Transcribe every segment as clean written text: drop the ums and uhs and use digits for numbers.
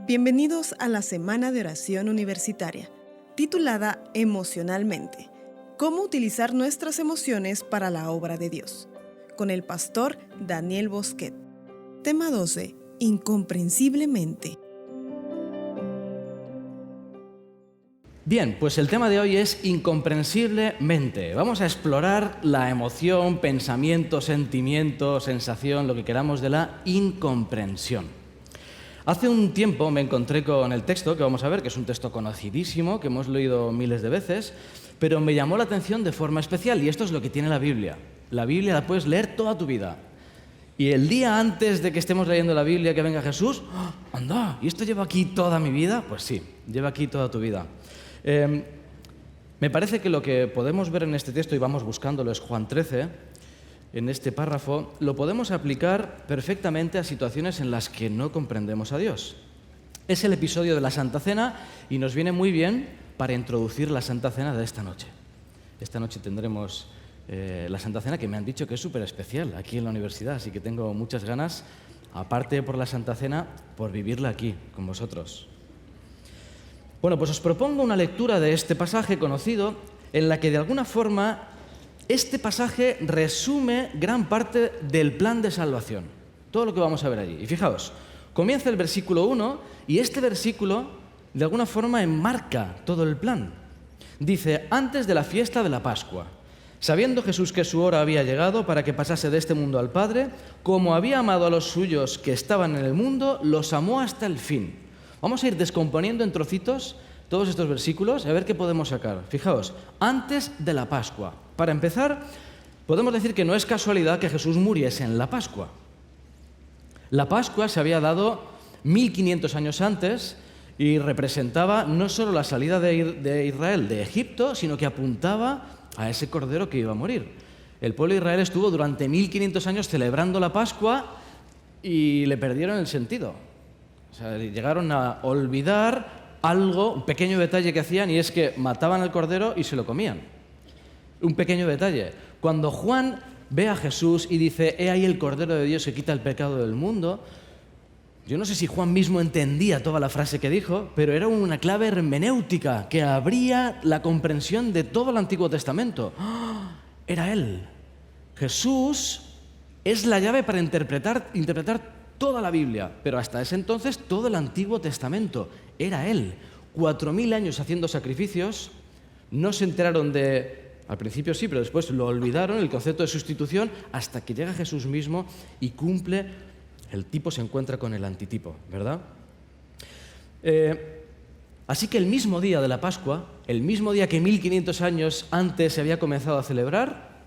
Bienvenidos a la Semana de Oración Universitaria, titulada Emocionalmente, ¿cómo utilizar nuestras emociones para la obra de Dios?, con el pastor Daniel Bosquet. Tema 12, Incomprensiblemente. Bien, pues el tema de hoy es incomprensiblemente. Vamos a explorar la emoción, pensamiento, sentimiento, sensación, lo que queramos de la incomprensión. Hace un tiempo me encontré con el texto que vamos a ver, que es un texto conocidísimo, que hemos leído miles de veces, pero me llamó la atención de forma especial, y esto es lo que tiene la Biblia. La Biblia la puedes leer toda tu vida. Y el día antes de que estemos leyendo la Biblia, que venga Jesús, ¡oh, anda! ¿Y esto lleva aquí toda mi vida? Pues sí, lleva aquí toda tu vida. Me parece que lo que podemos ver en este texto, y vamos buscándolo, es Juan 13, en este párrafo, lo podemos aplicar perfectamente a situaciones en las que no comprendemos a Dios. Es el episodio de la Santa Cena y nos viene muy bien para introducir la Santa Cena de esta noche. Esta noche tendremos la Santa Cena, que me han dicho que es súper especial aquí en la universidad, así que tengo muchas ganas, aparte por la Santa Cena, por vivirla aquí con vosotros. Bueno, pues os propongo una lectura de este pasaje conocido en la que de alguna forma este pasaje resume gran parte del plan de salvación, todo lo que vamos a ver allí. Y fijaos, comienza el versículo 1 y este versículo de alguna forma enmarca todo el plan. Dice, antes de la fiesta de la Pascua, sabiendo Jesús que su hora había llegado para que pasase de este mundo al Padre, como había amado a los suyos que estaban en el mundo, los amó hasta el fin. Vamos a ir descomponiendo en trocitos todos estos versículos y a ver qué podemos sacar. Fijaos, antes de la Pascua. Para empezar, podemos decir que no es casualidad que Jesús muriese en la Pascua. La Pascua se había dado 1500 años antes y representaba no solo la salida de Israel de Egipto, sino que apuntaba a ese cordero que iba a morir. El pueblo de Israel estuvo durante 1500 años celebrando la Pascua y le perdieron el sentido. O sea, llegaron a olvidar algo, un pequeño detalle que hacían, y es que mataban al cordero y se lo comían. Un pequeño detalle. Cuando Juan ve a Jesús y dice, he ahí el Cordero de Dios que quita el pecado del mundo, yo no sé si Juan mismo entendía toda la frase que dijo, pero era una clave hermenéutica que abría la comprensión de todo el Antiguo Testamento. ¡Oh! Era Él. Jesús es la llave para interpretar toda la Biblia, pero hasta ese entonces todo el Antiguo Testamento era Él. 4000 años haciendo sacrificios, no se enteraron al principio sí, pero después lo olvidaron, el concepto de sustitución, hasta que llega Jesús mismo y cumple, el tipo se encuentra con el antitipo, ¿verdad? Así que el mismo día de la Pascua, el mismo día que 1500 años antes se había comenzado a celebrar,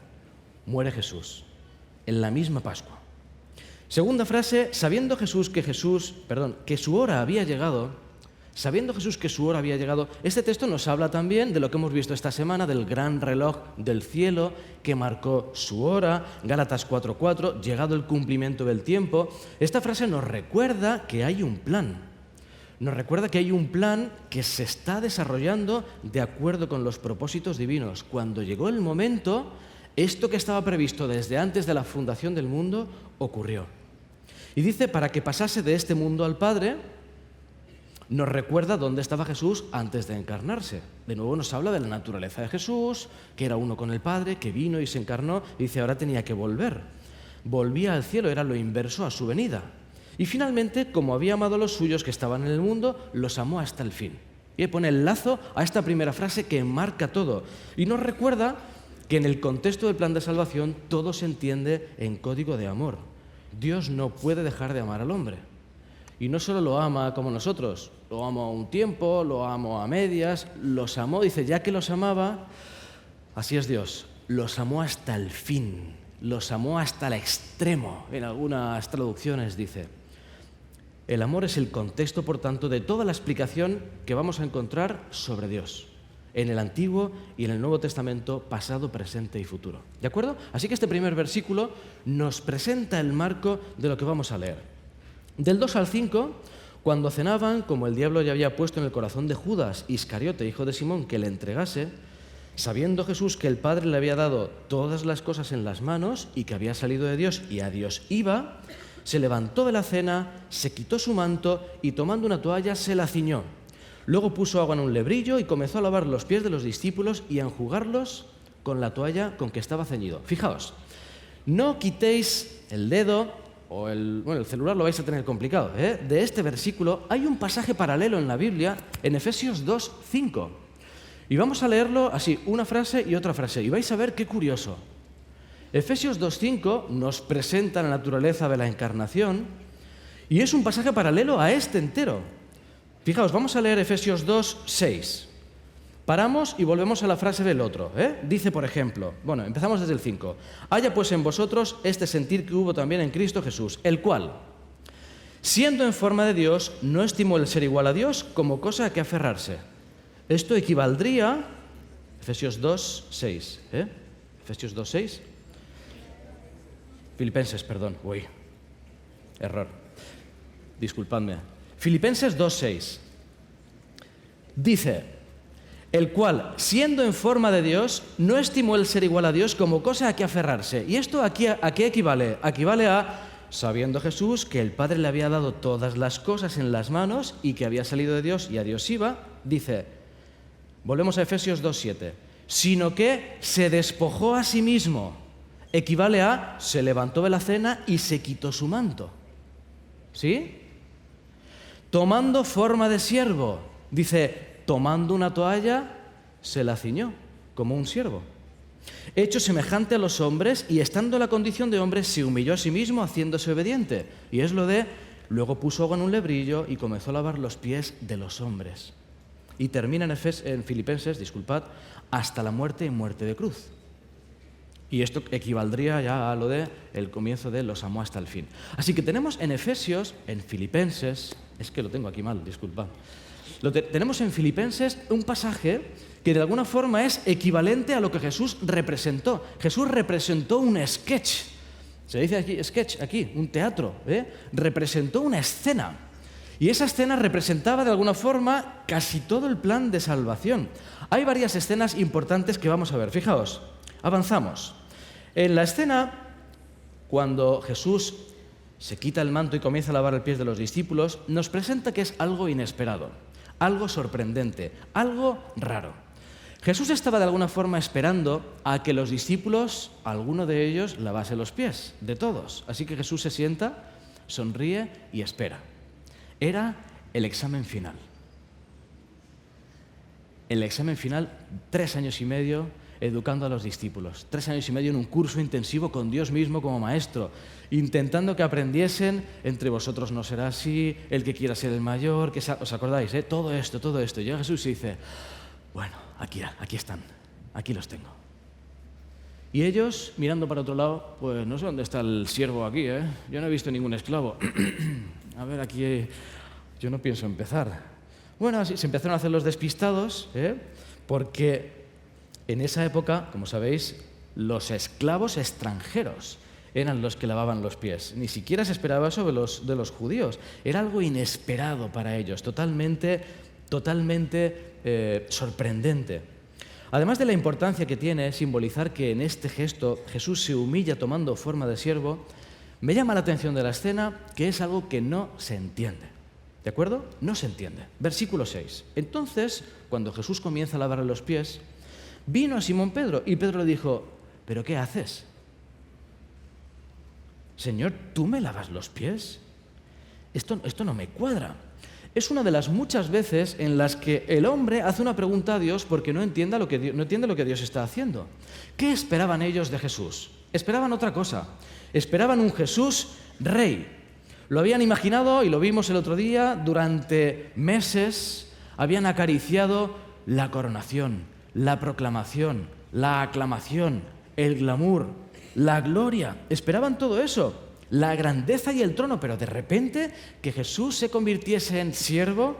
muere Jesús, en la misma Pascua. Segunda frase, sabiendo Jesús que su hora había llegado. Sabiendo Jesús que su hora había llegado, este texto nos habla también de lo que hemos visto esta semana, del gran reloj del cielo que marcó su hora, Gálatas 4:4, llegado el cumplimiento del tiempo. Esta frase nos recuerda que hay un plan. Nos recuerda que hay un plan que se está desarrollando de acuerdo con los propósitos divinos. Cuando llegó el momento, esto que estaba previsto desde antes de la fundación del mundo ocurrió. Y dice, para que pasase de este mundo al Padre, nos recuerda dónde estaba Jesús antes de encarnarse. De nuevo nos habla de la naturaleza de Jesús, que era uno con el Padre, que vino y se encarnó, y dice, ahora tenía que volver. Volvía al cielo, era lo inverso a su venida. Y finalmente, como había amado a los suyos que estaban en el mundo, los amó hasta el fin. Y pone el lazo a esta primera frase que enmarca todo. Y nos recuerda que en el contexto del plan de salvación todo se entiende en código de amor. Dios no puede dejar de amar al hombre. Y no solo lo ama como nosotros, lo amo a un tiempo, lo amo a medias, los amó, dice, ya que los amaba, así es Dios, los amó hasta el fin, los amó hasta el extremo, en algunas traducciones dice. El amor es el contexto, por tanto, de toda la explicación que vamos a encontrar sobre Dios, en el Antiguo y en el Nuevo Testamento, pasado, presente y futuro. ¿De acuerdo? Así que este primer versículo nos presenta el marco de lo que vamos a leer. Del 2 al 5, cuando cenaban, como el diablo ya había puesto en el corazón de Judas Iscariote, hijo de Simón, que le entregase, sabiendo Jesús que el Padre le había dado todas las cosas en las manos y que había salido de Dios y a Dios iba, se levantó de la cena, se quitó su manto y tomando una toalla se la ciñó. Luego puso agua en un lebrillo y comenzó a lavar los pies de los discípulos y a enjugarlos con la toalla con que estaba ceñido. Fijaos, no quitéis el dedo o el celular lo vais a tener complicado, ¿eh? De este versículo hay un pasaje paralelo en la Biblia, en Efesios 2:5. Y vamos a leerlo así, una frase y otra frase, y vais a ver qué curioso. Efesios 2:5 nos presenta la naturaleza de la encarnación y es un pasaje paralelo a este entero. Fijaos, vamos a leer Efesios 2:6. Paramos y volvemos a la frase del otro, ¿eh? Dice, por ejemplo, empezamos desde el 5. Haya pues en vosotros este sentir que hubo también en Cristo Jesús, el cual, siendo en forma de Dios, no estimó el ser igual a Dios como cosa a que aferrarse. Esto equivaldría, Efesios 2:6, Efesios 2:6. Filipenses, perdón. Error. Disculpadme. Filipenses 2:6. Dice, el cual, siendo en forma de Dios, no estimó el ser igual a Dios como cosa a que aferrarse. ¿Y esto a qué equivale? Equivale a, sabiendo Jesús que el Padre le había dado todas las cosas en las manos y que había salido de Dios y a Dios iba, dice, volvemos a Efesios 2:7, sino que se despojó a sí mismo. Equivale a, se levantó de la cena y se quitó su manto. ¿Sí? Tomando forma de siervo. Dice, tomando una toalla, se la ciñó, como un siervo. Hecho semejante a los hombres y estando en la condición de hombre, se humilló a sí mismo haciéndose obediente. Y es lo de, luego puso agua en un lebrillo y comenzó a lavar los pies de los hombres. Y termina en Filipenses, hasta la muerte y muerte de cruz. Y esto equivaldría ya a lo de el comienzo de los amó hasta el fin. Así que tenemos en Efesios, en Filipenses, es que lo tengo aquí mal, disculpad. Tenemos en Filipenses un pasaje que de alguna forma es equivalente a lo que Jesús representó. Jesús representó un sketch. Se dice aquí, sketch, aquí, un teatro, representó una escena. Y esa escena representaba de alguna forma casi todo el plan de salvación. Hay varias escenas importantes que vamos a ver. Fijaos, avanzamos. En la escena, cuando Jesús se quita el manto y comienza a lavar los pies de los discípulos, nos presenta que es algo inesperado, algo sorprendente, algo raro. Jesús estaba de alguna forma esperando a que los discípulos, alguno de ellos, lavase los pies de todos. Así que Jesús se sienta, sonríe y espera. Era el examen final. El examen final, 3 años y medio educando a los discípulos. 3 años y medio en un curso intensivo con Dios mismo como maestro, intentando que aprendiesen, entre vosotros no será así, el que quiera ser el mayor, ¿os acordáis? Todo esto. Llega Jesús y dice, bueno, aquí están, aquí los tengo. Y ellos, mirando para otro lado, pues no sé dónde está el siervo aquí, yo no he visto ningún esclavo. A ver, aquí yo no pienso empezar. Bueno, así se empezaron a hacer los despistados, porque en esa época, como sabéis, los esclavos extranjeros eran los que lavaban los pies. Ni siquiera se esperaba eso de los judíos. Era algo inesperado para ellos, totalmente sorprendente. Además de la importancia que tiene simbolizar que en este gesto Jesús se humilla tomando forma de siervo, me llama la atención de la escena que es algo que no se entiende. ¿De acuerdo? No se entiende. Versículo 6. Entonces, cuando Jesús comienza a lavarle los pies, vino a Simón Pedro y Pedro le dijo, ¿pero qué haces? Señor, ¿tú me lavas los pies? Esto no me cuadra. Es una de las muchas veces en las que el hombre hace una pregunta a Dios porque no entiende lo que Dios está haciendo. ¿Qué esperaban ellos de Jesús? Esperaban otra cosa. Esperaban un Jesús rey. Lo habían imaginado, y lo vimos el otro día, durante meses habían acariciado la coronación, la proclamación, la aclamación, el glamour, la gloria. Esperaban todo eso, la grandeza y el trono, pero de repente que Jesús se convirtiese en siervo.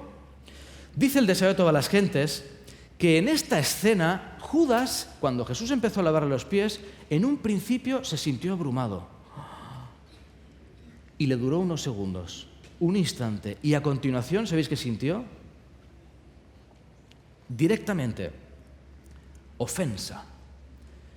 Dice el deseo de todas las gentes que en esta escena Judas, cuando Jesús empezó a lavarle los pies, en un principio se sintió abrumado. Y le duró unos segundos, un instante, y a continuación, ¿sabéis qué sintió? Directamente, ofensa.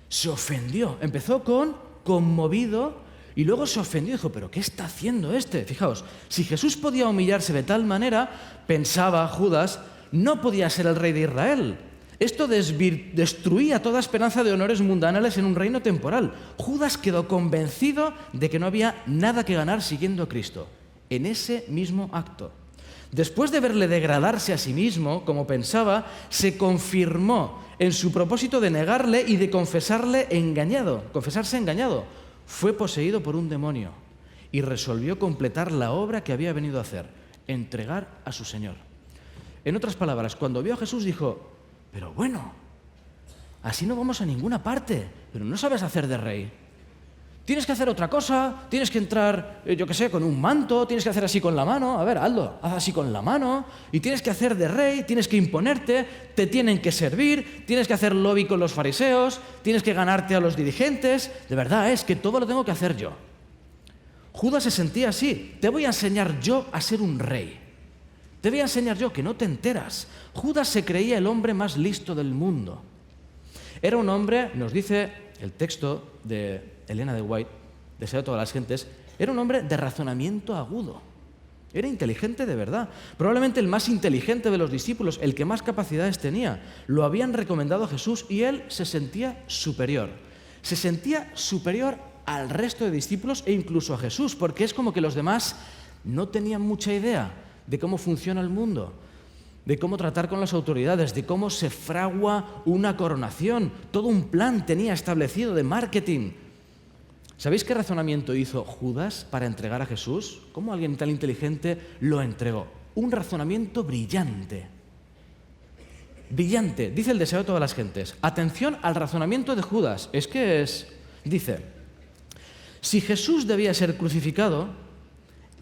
Se ofendió. Empezó con conmovido, Y luego se ofendió y dijo, ¿pero qué está haciendo este? Fijaos, si Jesús podía humillarse de tal manera, pensaba Judas, no podía ser el rey de Israel. Esto destruía toda esperanza de honores mundanales en un reino temporal. Judas quedó convencido de que no había nada que ganar siguiendo a Cristo, en ese mismo acto. Después de verle degradarse a sí mismo, como pensaba, se confirmó en su propósito de negarle y de confesarse engañado. Fue poseído por un demonio y resolvió completar la obra que había venido a hacer, entregar a su Señor. En otras palabras, cuando vio a Jesús dijo, pero bueno, así no vamos a ninguna parte, pero no sabes hacer de rey. Tienes que hacer otra cosa, tienes que entrar, con un manto, tienes que hacer así con la mano. A ver, hazlo, haz así con la mano. Y tienes que hacer de rey, tienes que imponerte, te tienen que servir, tienes que hacer lobby con los fariseos, tienes que ganarte a los dirigentes. De verdad, es que todo lo tengo que hacer yo. Judas se sentía así. Te voy a enseñar yo a ser un rey. Te voy a enseñar yo, que no te enteras. Judas se creía el hombre más listo del mundo. Era un hombre, nos dice el texto de Elena de White, Deseo de todas las gentes, era un hombre de razonamiento agudo. Era inteligente de verdad. Probablemente el más inteligente de los discípulos, el que más capacidades tenía. Lo habían recomendado a Jesús y él se sentía superior. Se sentía superior al resto de discípulos e incluso a Jesús, porque es como que los demás no tenían mucha idea de cómo funciona el mundo, de cómo tratar con las autoridades, de cómo se fragua una coronación. Todo un plan tenía establecido de marketing. ¿Sabéis qué razonamiento hizo Judas para entregar a Jesús? ¿Cómo alguien tan inteligente lo entregó? Un razonamiento brillante. Brillante, dice el deseo de todas las gentes. Atención al razonamiento de Judas. Dice, si Jesús debía ser crucificado,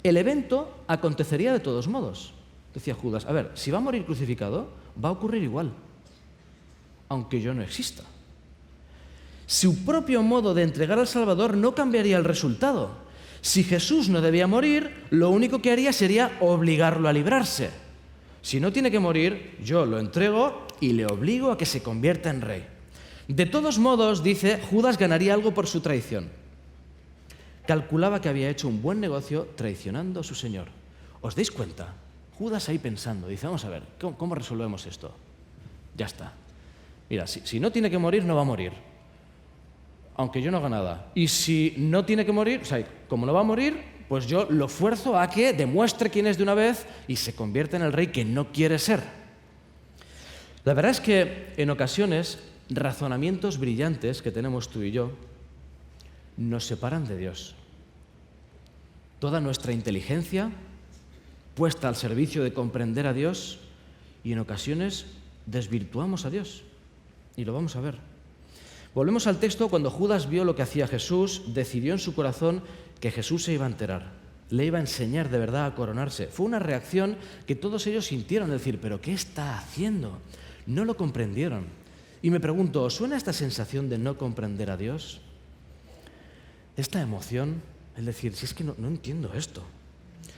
el evento acontecería de todos modos. Decía Judas, a ver, si va a morir crucificado, va a ocurrir igual, aunque yo no exista. Su propio modo de entregar al Salvador no cambiaría el resultado. Si Jesús no debía morir, lo único que haría sería obligarlo a librarse. Si no tiene que morir, yo lo entrego y le obligo a que se convierta en rey. De todos modos, dice, Judas ganaría algo por su traición. Calculaba que había hecho un buen negocio traicionando a su Señor. ¿Os dais cuenta? Judas ahí pensando, dice, vamos a ver, ¿cómo resolvemos esto? Ya está. Mira, si no tiene que morir, no va a morir. Aunque yo no haga nada. Y si no tiene que morir, como no va a morir, pues yo lo fuerzo a que demuestre quién es de una vez y se convierta en el rey que no quiere ser. La verdad es que en ocasiones razonamientos brillantes que tenemos tú y yo nos separan de Dios. Toda nuestra inteligencia puesta al servicio de comprender a Dios y en ocasiones desvirtuamos a Dios. Y lo vamos a ver. Volvemos al texto. Cuando Judas vio lo que hacía Jesús, decidió en su corazón que Jesús se iba a enterar. Le iba a enseñar de verdad a coronarse. Fue una reacción que todos ellos sintieron, decir, ¿pero qué está haciendo? No lo comprendieron. Y me pregunto, ¿os suena esta sensación de no comprender a Dios? Esta emoción, es decir, si es que no entiendo esto.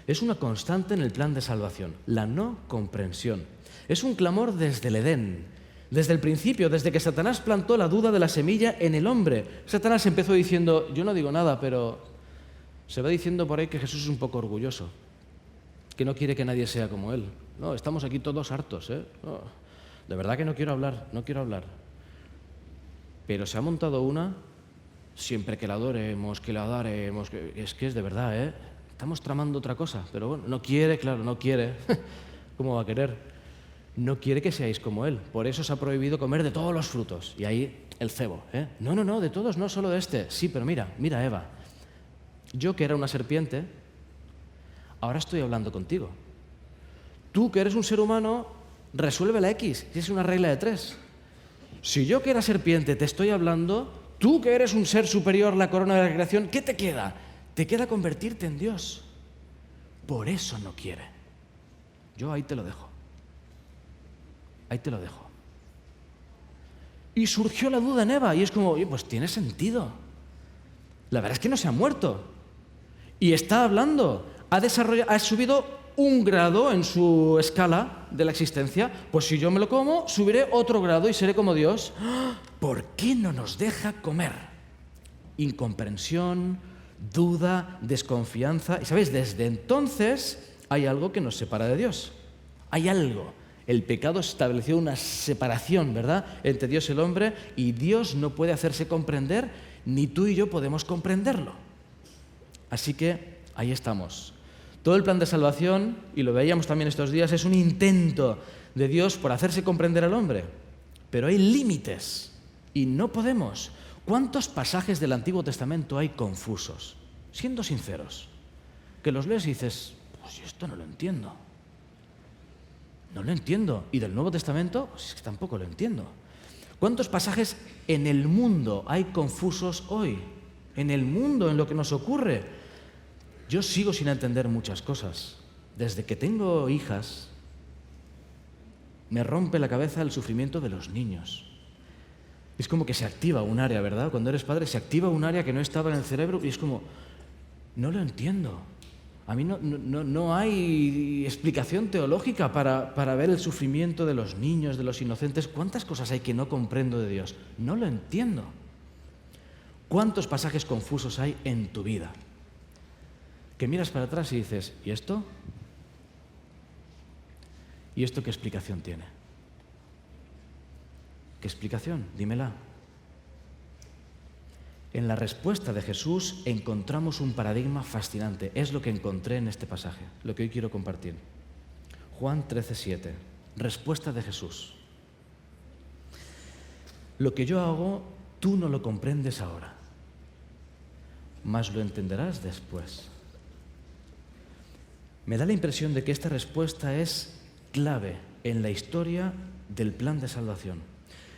Es una constante en el plan de salvación, la no comprensión. Es un clamor desde el Edén, desde el principio, desde que Satanás plantó la duda de la semilla en el hombre. Satanás empezó diciendo, yo no digo nada, pero se va diciendo por ahí que Jesús es un poco orgulloso, que no quiere que nadie sea como él. No, estamos aquí todos hartos, No, de verdad que no quiero hablar. Pero se ha montado una, siempre que la adoremos, que la daremos, es que es de verdad, Estamos tramando otra cosa, pero bueno, no quiere. ¿Cómo va a querer? No quiere que seáis como él. Por eso os ha prohibido comer de todos los frutos. Y ahí el cebo, No, de todos, no solo de este. Sí, pero mira, Eva. Yo que era una serpiente, ahora estoy hablando contigo. Tú que eres un ser humano, resuelve la X, que es una regla de 3. Si yo que era serpiente te estoy hablando, tú que eres un ser superior, la corona de la creación, ¿qué te queda? Te queda convertirte en Dios. Por eso no quiere. Yo ahí te lo dejo. Y surgió la duda en Eva, y es como, oye, pues tiene sentido. La verdad es que no se ha muerto. Y está hablando. Ha subido un grado en su escala de la existencia. Pues si yo me lo como, subiré otro grado y seré como Dios. ¿Por qué no nos deja comer? Incomprensión, duda, desconfianza. Y ¿sabéis? Desde entonces hay algo que nos separa de Dios. Hay algo. El pecado estableció una separación, ¿verdad?, entre Dios y el hombre, y Dios no puede hacerse comprender, ni tú y yo podemos comprenderlo. Así que ahí estamos. Todo el plan de salvación, y lo veíamos también estos días, es un intento de Dios por hacerse comprender al hombre. Pero hay límites y no podemos. ¿Cuántos pasajes del Antiguo Testamento hay confusos? Siendo sinceros, que los lees y dices, pues yo esto no lo entiendo. No lo entiendo. ¿Y del Nuevo Testamento? Pues es que tampoco lo entiendo. ¿Cuántos pasajes en el mundo hay confusos hoy? En el mundo, en lo que nos ocurre. Yo sigo sin entender muchas cosas. Desde que tengo hijas, me rompe la cabeza el sufrimiento de los niños. Es como que se activa un área, ¿verdad? Cuando eres padre se activa un área que no estaba en el cerebro y es como, no lo entiendo. A mí no hay explicación teológica para ver el sufrimiento de los niños, de los inocentes. ¿Cuántas cosas hay que no comprendo de Dios? No lo entiendo. ¿Cuántos pasajes confusos hay en tu vida? Que miras para atrás y dices, ¿y esto? ¿Y esto qué explicación tiene? ¿Qué explicación? Dímela. En la respuesta de Jesús encontramos un paradigma fascinante. Es lo que encontré en este pasaje, lo que hoy quiero compartir. Juan 13:7. Respuesta de Jesús. Lo que yo hago, tú no lo comprendes ahora, mas lo entenderás después. Me da la impresión de que esta respuesta es clave en la historia del plan de salvación.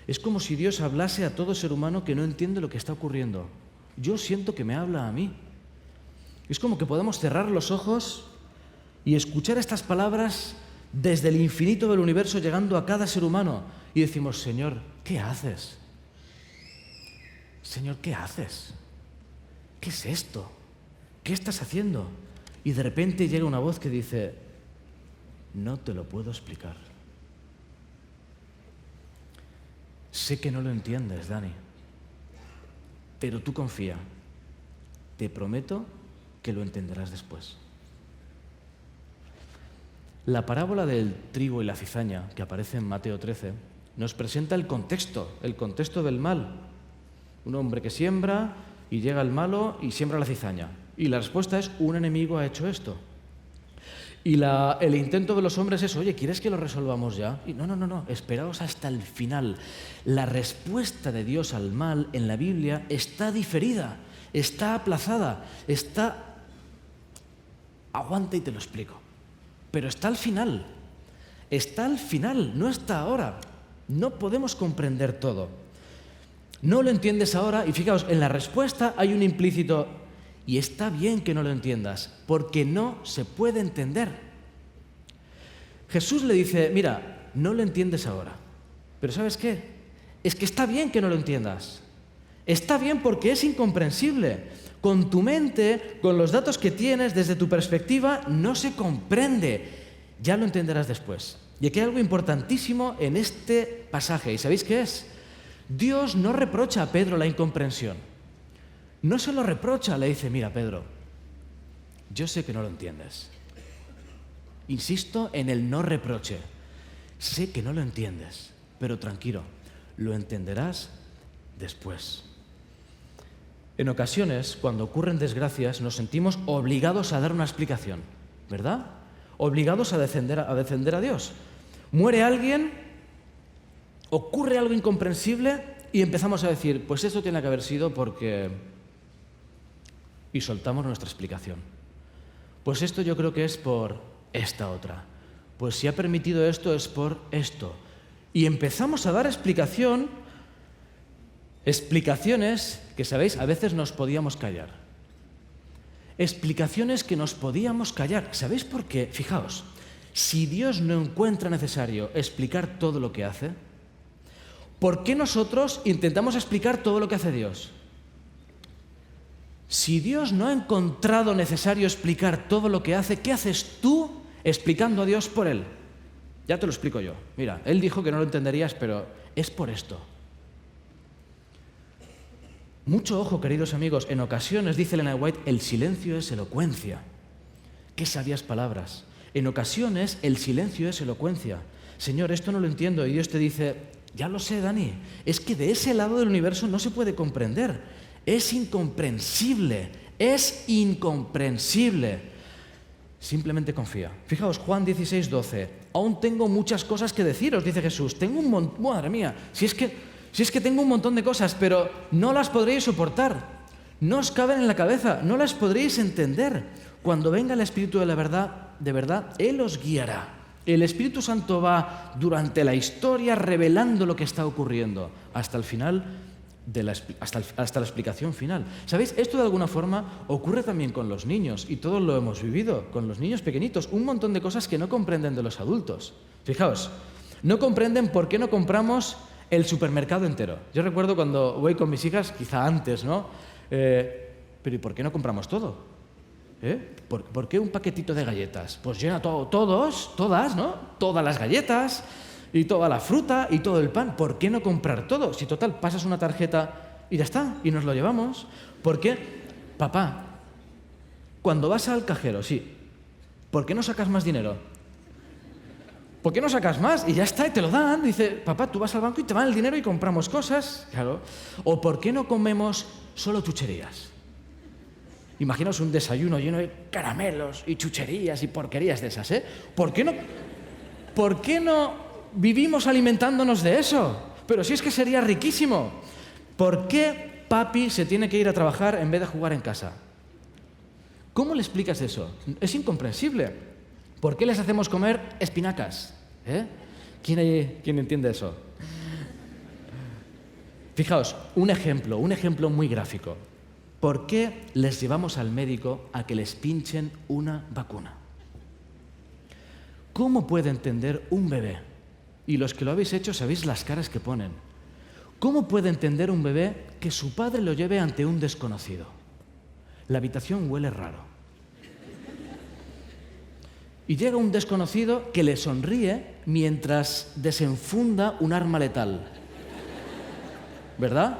Es como si Dios hablase a todo ser humano que no entiende lo que está ocurriendo. Yo siento que me habla a mí. Es como que podemos cerrar los ojos y escuchar estas palabras desde el infinito del universo llegando a cada ser humano y decimos, Señor, ¿qué haces? Señor, ¿qué haces? ¿Qué es esto? ¿Qué estás haciendo? Y de repente llega una voz que dice, no te lo puedo explicar. Sé que no lo entiendes, Dani, pero tú confía. Te prometo que lo entenderás después. La parábola del trigo y la cizaña, que aparece en Mateo 13, nos presenta el contexto del mal. Un hombre que siembra y llega el malo y siembra la cizaña. Y la respuesta es, un enemigo ha hecho esto. Y el intento de los hombres es, oye, ¿quieres que lo resolvamos ya? Y no, esperaos hasta el final. La respuesta de Dios al mal en la Biblia está diferida, está aplazada, aguanta y te lo explico. Pero está al final, no está ahora. No podemos comprender todo. No lo entiendes ahora y fijaos, en la respuesta hay un implícito. Y está bien que no lo entiendas, porque no se puede entender. Jesús le dice, mira, no lo entiendes ahora, pero ¿sabes qué? Es que está bien que no lo entiendas. Está bien porque es incomprensible. Con tu mente, con los datos que tienes, desde tu perspectiva, no se comprende. Ya lo entenderás después. Y aquí hay algo importantísimo en este pasaje, ¿y sabéis qué es? Dios no reprocha a Pedro la incomprensión. No se lo reprocha, le dice, mira, Pedro, yo sé que no lo entiendes. Insisto en el no reproche. Sé que no lo entiendes, pero tranquilo, lo entenderás después. En ocasiones, cuando ocurren desgracias, nos sentimos obligados a dar una explicación, ¿verdad? Obligados a defender a Dios. Muere alguien, ocurre algo incomprensible y empezamos a decir, pues esto tiene que haber sido porque... Y soltamos nuestra explicación. Pues esto yo creo que es por esta otra. Pues si ha permitido esto es por esto. Y empezamos a dar explicaciones que, ¿sabéis? A veces nos podíamos callar. Explicaciones que nos podíamos callar. ¿Sabéis por qué? Fijaos, si Dios no encuentra necesario explicar todo lo que hace, ¿por qué nosotros intentamos explicar todo lo que hace Dios? Si Dios no ha encontrado necesario explicar todo lo que hace, ¿qué haces tú explicando a Dios por Él? Ya te lo explico yo. Mira, Él dijo que no lo entenderías, pero es por esto. Mucho ojo, queridos amigos, en ocasiones, dice Elena White, el silencio es elocuencia. Qué sabias palabras. En ocasiones el silencio es elocuencia. Señor, esto no lo entiendo. Y Dios te dice, ya lo sé, Dani, es que de ese lado del universo no se puede comprender. Es incomprensible, es incomprensible. Simplemente confía. Fijaos, Juan 16, 12. Aún tengo muchas cosas que deciros, dice Jesús. Tengo un montón, madre mía, si es que tengo un montón de cosas, pero no las podréis soportar. No os caben en la cabeza, no las podréis entender. Cuando venga el Espíritu de verdad, Él os guiará. El Espíritu Santo va durante la historia revelando lo que está ocurriendo hasta el final, hasta la explicación final. ¿Sabéis? Esto de alguna forma ocurre también con los niños y todos lo hemos vivido, con los niños pequeñitos. Un montón de cosas que no comprenden de los adultos. Fijaos, no comprenden por qué no compramos el supermercado entero. Yo recuerdo cuando voy con mis hijas, quizá antes, ¿no? Pero ¿y por qué no compramos todo? ¿Por qué un paquetito de galletas? Pues llena todas, ¿no? Todas las galletas y toda la fruta y todo el pan. ¿Por qué no comprar todo? Si total, pasas una tarjeta y ya está, y nos lo llevamos. ¿Por qué? Papá, cuando vas al cajero, sí, ¿por qué no sacas más dinero? ¿Por qué no sacas más? Y ya está, y te lo dan. Dice, papá, tú vas al banco y te dan el dinero y compramos cosas. Claro. ¿O por qué no comemos solo chucherías? Imaginaos un desayuno lleno de caramelos y chucherías y porquerías de esas, ¿eh? ¿Por qué no vivimos alimentándonos de eso? Pero si es que sería riquísimo. ¿Por qué papi se tiene que ir a trabajar en vez de jugar en casa? ¿Cómo le explicas eso? Es incomprensible. ¿Por qué les hacemos comer espinacas? ¿Quién entiende eso? Fijaos, un ejemplo muy gráfico. ¿Por qué les llevamos al médico a que les pinchen una vacuna? ¿Cómo puede entender un bebé? Y los que lo habéis hecho sabéis las caras que ponen. ¿Cómo puede entender un bebé que su padre lo lleve ante un desconocido? La habitación huele raro. Y llega un desconocido que le sonríe mientras desenfunda un arma letal. ¿Verdad?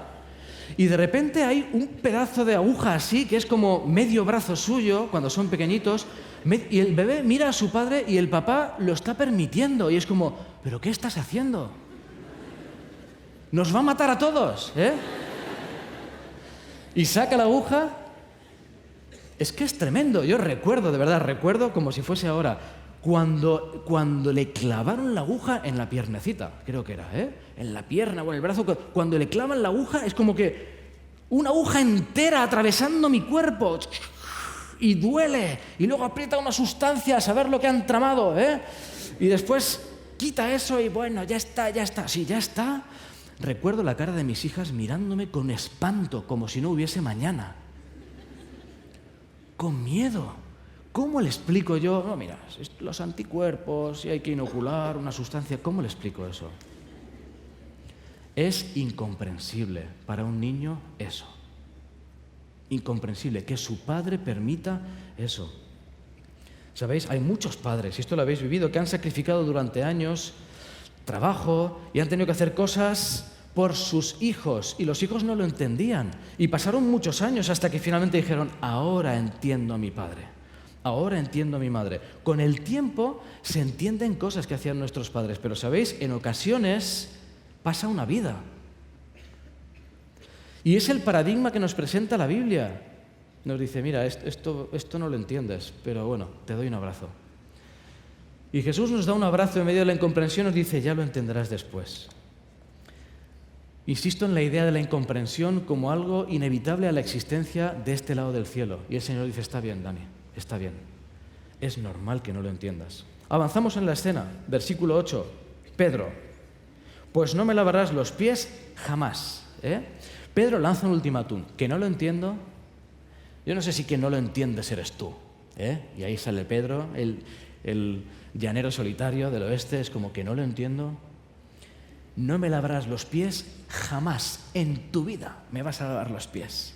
Y de repente hay un pedazo de aguja así, que es como medio brazo suyo, cuando son pequeñitos, y el bebé mira a su padre y el papá lo está permitiendo. Y es como, ¿pero qué estás haciendo? Nos va a matar a todos, ¿eh? Y saca la aguja. Es que es tremendo. Yo recuerdo, de verdad, recuerdo como si fuese ahora, cuando le clavaron la aguja en la piernecita, creo que era, en la pierna o en el brazo, cuando le clavan la aguja es como que una aguja entera atravesando mi cuerpo y duele, y luego aprieta una sustancia a saber lo que han tramado, y después quita eso y bueno, ya está, sí, ya está. Recuerdo la cara de mis hijas mirándome con espanto, como si no hubiese mañana, con miedo. ¿Cómo le explico yo? No, mira, los anticuerpos, si hay que inocular una sustancia, ¿cómo le explico eso? Es incomprensible para un niño eso. Incomprensible que su padre permita eso. ¿Sabéis? Hay muchos padres, y esto lo habéis vivido, que han sacrificado durante años trabajo y han tenido que hacer cosas por sus hijos, y los hijos no lo entendían. Y pasaron muchos años hasta que finalmente dijeron, ahora entiendo a mi padre. Ahora entiendo a mi madre. Con el tiempo se entienden cosas que hacían nuestros padres, pero ¿sabéis? En ocasiones pasa una vida. Y es el paradigma que nos presenta la Biblia. Nos dice, mira, esto no lo entiendes, pero bueno, te doy un abrazo. Y Jesús nos da un abrazo en medio de la incomprensión y nos dice, ya lo entenderás después. Insisto en la idea de la incomprensión como algo inevitable a la existencia de este lado del cielo. Y el Señor dice, está bien, Dani. Está bien, es normal que no lo entiendas. Avanzamos en la escena, versículo 8. Pedro, pues no me lavarás los pies jamás. Pedro lanza un ultimátum, que no lo entiendo. Yo no sé si que no lo entiendes eres tú. Y ahí sale Pedro, el llanero solitario del oeste, es como que no lo entiendo. No me lavarás los pies jamás en tu vida me vas a lavar los pies.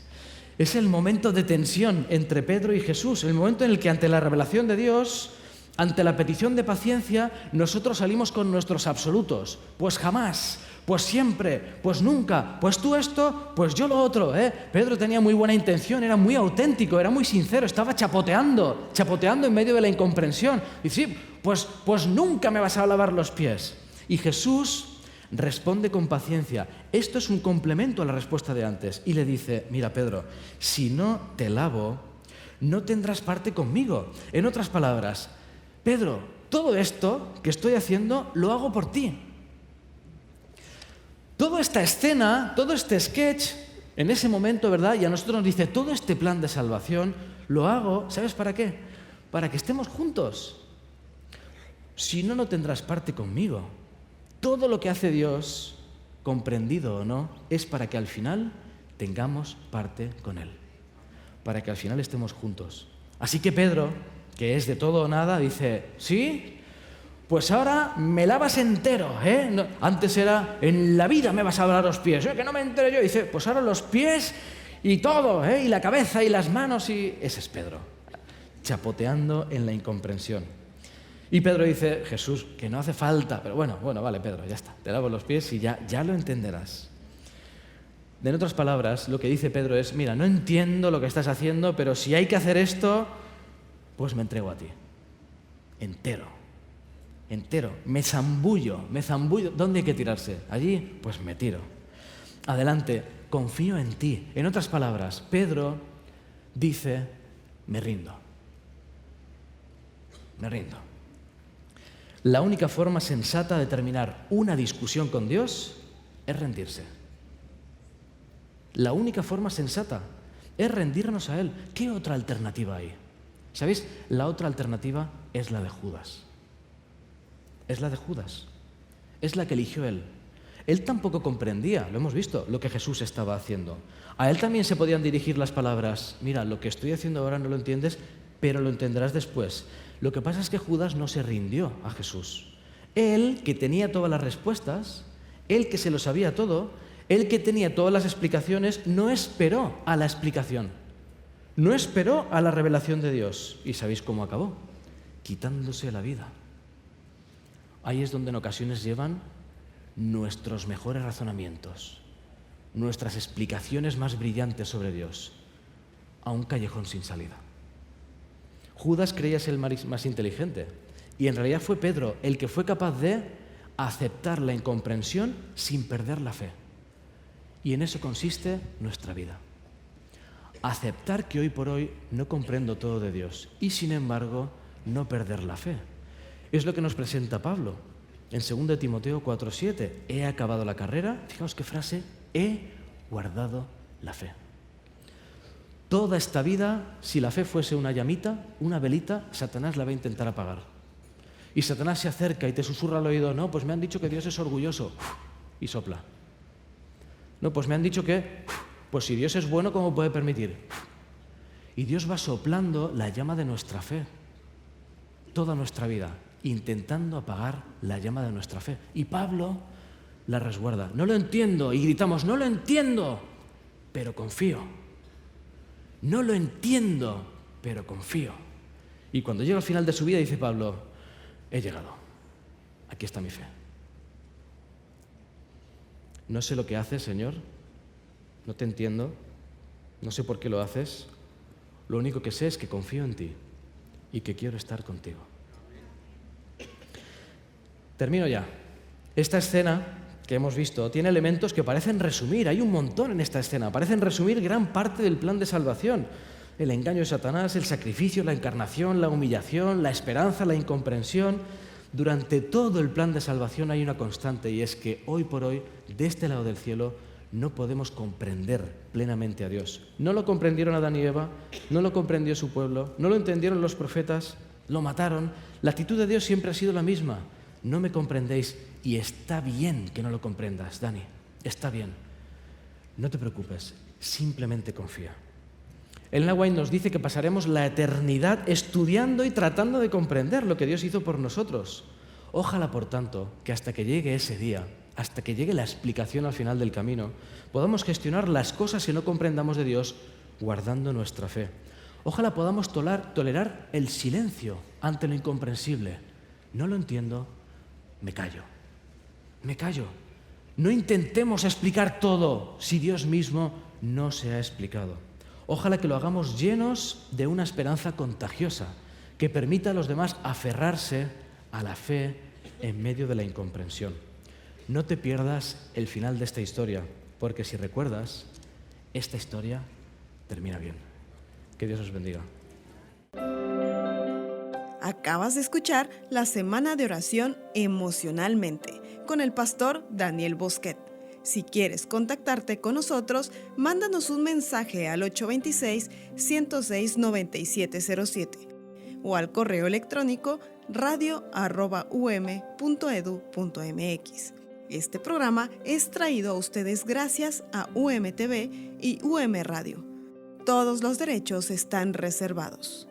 Es el momento de tensión entre Pedro y Jesús, el momento en el que ante la revelación de Dios, ante la petición de paciencia, nosotros salimos con nuestros absolutos. Pues jamás, pues siempre, pues nunca, pues tú esto, pues yo lo otro. Pedro tenía muy buena intención, era muy auténtico, era muy sincero, estaba chapoteando en medio de la incomprensión. Y sí, pues nunca me vas a lavar los pies. Y Jesús responde con paciencia. Esto es un complemento a la respuesta de antes. Y le dice, mira Pedro, si no te lavo, no tendrás parte conmigo. En otras palabras, Pedro, todo esto que estoy haciendo lo hago por ti. Toda esta escena, todo este sketch, en ese momento, ¿verdad? Y a nosotros nos dice, todo este plan de salvación lo hago, ¿sabes para qué? Para que estemos juntos. Si no, no tendrás parte conmigo. Todo lo que hace Dios, comprendido o no, es para que al final tengamos parte con Él. Para que al final estemos juntos. Así que Pedro, que es de todo o nada, dice, ¿sí? Pues ahora me lavas entero, No, antes era, en la vida me vas a lavar los pies, que no me entero yo. Dice, pues ahora los pies y todo, y la cabeza y las manos y... Ese es Pedro, chapoteando en la incomprensión. Y Pedro dice, Jesús, que no hace falta, pero bueno, vale, Pedro, ya está, te lavo los pies y ya lo entenderás. En otras palabras, lo que dice Pedro es, mira, no entiendo lo que estás haciendo, pero si hay que hacer esto, pues me entrego a ti, entero, me zambullo. ¿Dónde hay que tirarse? Allí, pues me tiro. Adelante, confío en ti. En otras palabras, Pedro dice, me rindo. La única forma sensata de terminar una discusión con Dios es rendirse. La única forma sensata es rendirnos a Él. ¿Qué otra alternativa hay? ¿Sabéis? La otra alternativa es la de Judas. Es la que eligió Él. Él tampoco comprendía, lo hemos visto, lo que Jesús estaba haciendo. A Él también se podían dirigir las palabras, mira, lo que estoy haciendo ahora no lo entiendes, pero lo entenderás después. Lo que pasa es que Judas no se rindió a Jesús. Él, que tenía todas las respuestas, él que se lo sabía todo, él que tenía todas las explicaciones, no esperó a la explicación. No esperó a la revelación de Dios. ¿Y sabéis cómo acabó? Quitándose la vida. Ahí es donde en ocasiones llevan nuestros mejores razonamientos, nuestras explicaciones más brillantes sobre Dios, a un callejón sin salida. Judas creía ser el más inteligente y en realidad fue Pedro el que fue capaz de aceptar la incomprensión sin perder la fe. Y en eso consiste nuestra vida. Aceptar que hoy por hoy no comprendo todo de Dios y sin embargo no perder la fe. Es lo que nos presenta Pablo en 2 Timoteo 4:7. He acabado la carrera, fijaos qué frase, he guardado la fe. Toda esta vida, si la fe fuese una llamita, una velita, Satanás la va a intentar apagar. Y Satanás se acerca y te susurra al oído, no, pues me han dicho que Dios es orgulloso, y sopla. No, pues me han dicho que, pues si Dios es bueno, ¿cómo puede permitir? Y Dios va soplando la llama de nuestra fe, toda nuestra vida, intentando apagar la llama de nuestra fe. Y Pablo la resguarda. No lo entiendo. Y gritamos, no lo entiendo, pero confío. No lo entiendo, pero confío. Y cuando llega al final de su vida, dice Pablo, he llegado. Aquí está mi fe. No sé lo que haces, Señor. No te entiendo. No sé por qué lo haces. Lo único que sé es que confío en ti y que quiero estar contigo. Termino ya. Esta escena que hemos visto tiene elementos que parecen resumir, hay un montón en esta escena, parecen resumir gran parte del plan de salvación. El engaño de Satanás, el sacrificio, la encarnación, la humillación, la esperanza, la incomprensión. Durante todo el plan de salvación hay una constante y es que hoy por hoy, de este lado del cielo, no podemos comprender plenamente a Dios. No lo comprendieron Adán y Eva, no lo comprendió su pueblo, no lo entendieron los profetas, lo mataron. La actitud de Dios siempre ha sido la misma. No me comprendéis y está bien que no lo comprendas, Dani, está bien. No te preocupes, simplemente confía. Ellen White nos dice que pasaremos la eternidad estudiando y tratando de comprender lo que Dios hizo por nosotros. Ojalá, por tanto, que hasta que llegue ese día, hasta que llegue la explicación al final del camino, podamos gestionar las cosas que no comprendamos de Dios guardando nuestra fe. Ojalá podamos tolerar el silencio ante lo incomprensible. No lo entiendo, me callo. No intentemos explicar todo si Dios mismo no se ha explicado. Ojalá que lo hagamos llenos de una esperanza contagiosa que permita a los demás aferrarse a la fe en medio de la incomprensión. No te pierdas el final de esta historia, porque si recuerdas, esta historia termina bien. Que Dios os bendiga. Acabas de escuchar la Semana de Oración Emocionalmente con el pastor Daniel Bosquet. Si quieres contactarte con nosotros, mándanos un mensaje al 826-106-9707 o al correo electrónico radio@um.edu.mx. Este programa es traído a ustedes gracias a UMTV y UM Radio. Todos los derechos están reservados.